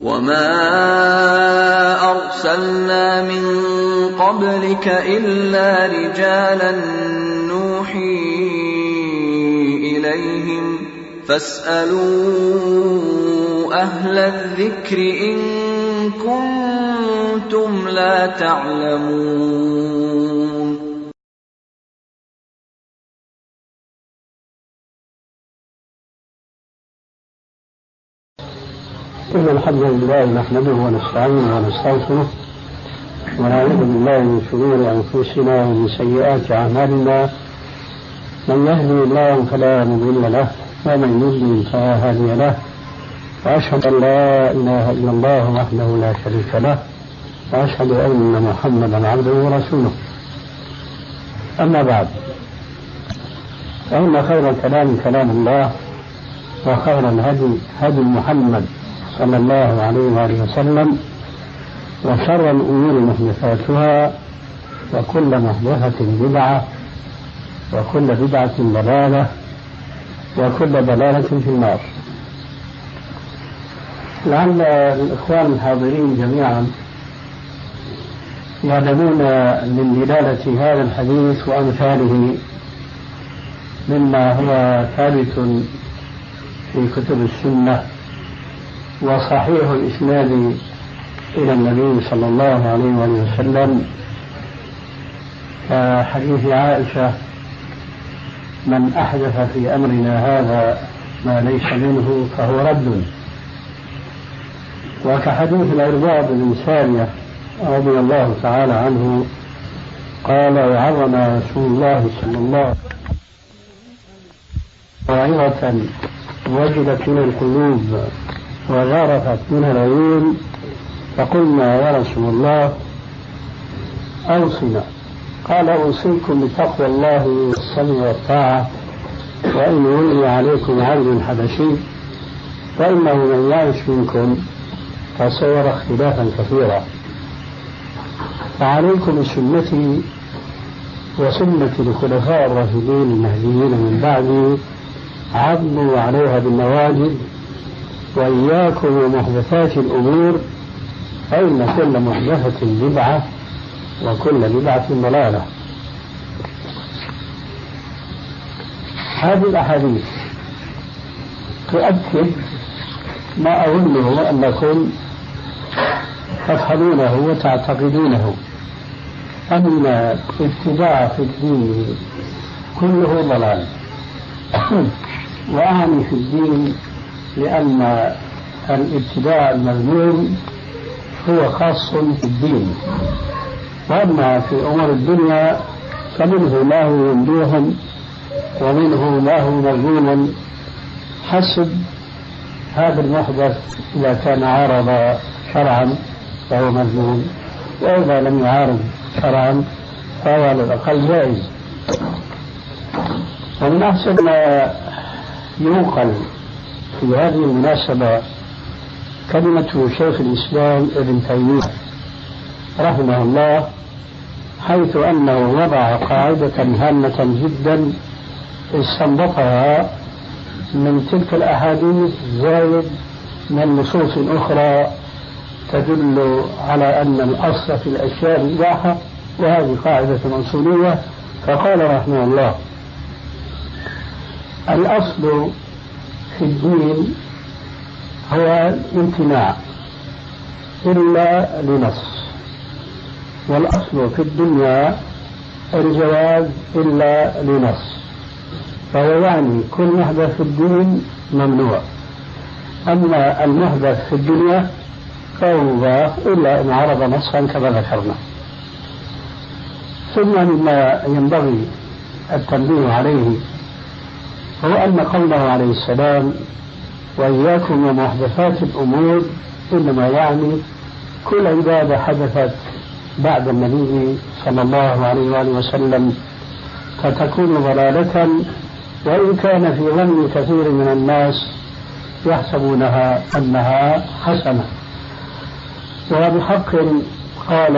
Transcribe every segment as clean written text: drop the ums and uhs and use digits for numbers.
وما أرسلنا من قبلك إلا رجالا نوحي إليهم فاسألوا أهل الذكر إن كنتم لا تعلمون. إن الحمد لله نحمده ونستعينه ونستغفره ونعوذ بالله من شرور أنفسنا ومن سيئات أعمالنا، من يهدي الله فلا مضل له ومن يضلل فلا هادي له، وأشهد أن لا إله إلا الله وحده لا شريك له، وأشهد أن محمدا عبده ورسوله. أما بعد، فإن خير الكلام كلام الله، وخير الهدي هدي محمد صلى الله عليه وآله وسلم، وشر الأمور محدثاتها، وكل محدثة بدعة، وكل بدعة ضلالة، وكل ضلالة في النار. لعل الإخوان الحاضرين جميعا يعلمون من دلالة هذا الحديث وأمثاله مما هو ثابت في كتب السنة وصحيح الإسناد إلى النبي صلى الله عليه وسلم، كحديث عائشة: من أحدث في أمرنا هذا ما ليس منه فهو رد. وكحديث العرباض بن سارية رضي الله تعالى عنه قال: وعظم رسول الله صلى الله عليه وسلم موعظة وجلت من القلوب وغرفت من العيون، فقلنا: يا رسول الله أوصنا. قال: أوصيكم بتقوى الله والسمع والطاعة، وإن ولي عليكم عبد حبشي فإنه من يعش منكم فسيرى اختلافا كثيرا، فعليكم بسنتي وسنة الخلفاء الراشدين المهديين من بعدي، عضوا عليها بالنواجذ، وإياكم ومحدثات الأمور، فإن كل محدثة بدعة وكل بدعة ضلالة. هذه الأحاديث تؤكد ما أظنه أنكم تفهمونه وتعتقدونه، أن الابتداع في الدين كله ضلال. وأعني في الدين لأن الابتداع المذموم هو خاص في الدين، وأما في أمور الدنيا فمنه ما هو ممدوح ومنه ما هو مذموم حسب هذا المحدث. إذا كان عارض شرعا فهو مذموم، وإذا لم يعارض شرعا فهو على الأقل جائز. ومن أحسن ما ينقل في هذه المناسبة كلمة شيخ الإسلام ابن تيمية رحمه الله، حيث أنه وضع قاعدة هامة جدا استنبطها من تلك الأحاديث زايد من نصوص أخرى تدل على أن الأصل في الأشياء الإباحة، وهذه قاعدة أصولية. فقال رحمه الله: الأصل في الدين هو الامتناع إلا لنص، والأصل في الدنيا الجواز إلا لنص. فهو يعني كل محدث في الدين ممنوع، أما المحدث في الدنيا فهو مباح إلا إن عرض نصا كما ذكرنا. ثم مما ينبغي التنبيه عليه هو أن قوله عليه السلام: وإياكم ومحدثات الأمور، إنما يعني كل عبادة حدثت بعد النبي صلى الله عليه وآله وسلم فتكون ضلالة، وإن كان في ظن كثير من الناس يحسبونها أنها حسنة. وبحق قال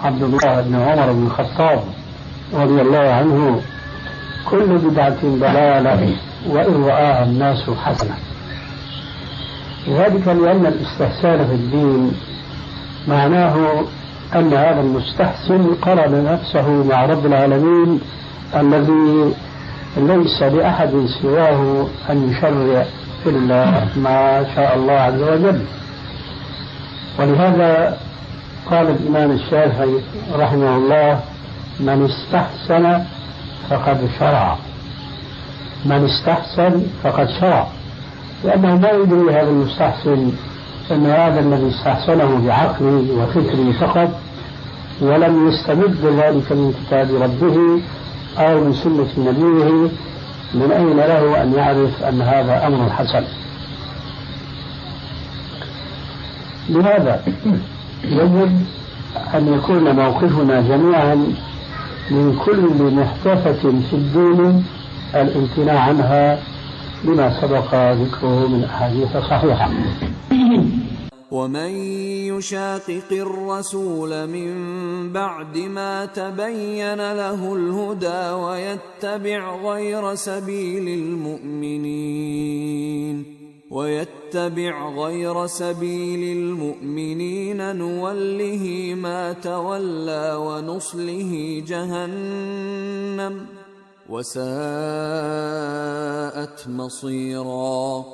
عبد الله بن عمر بن الخطاب رضي الله عنه: كل بدعة ضلالة وإن رآها الناس حسنة. وذلك لأن الاستحسان في الدين معناه أن هذا المستحسن قرن نفسه مع رب العالمين الذي ليس لأحد سواه أن يشرع إلا ما شاء الله عز وجل. ولهذا قال الإمام الشافعي رحمه الله: من استحسن فقد شرع. من استحسن فقد شرع، لأنه ما يدري هذا المستحسن أن هذا الذي استحسنه بعقله وفكره فقط، ولم يستمد ذلك من كتاب ربه أو من سنة نبيه. من أين له أن يعرف أن هذا أمر حسن؟ لهذا يجب أن يكون موقفنا جميعا من كل محدثة في الدين الامتناع عنها لما سبق ذكره من أحاديث صحيحة. ومن يشاقق الرسول من بعد ما تبين له الهدى ويتبع غير سبيل المؤمنين نوله ما تولى ونصله جهنم وساءت مصيرا.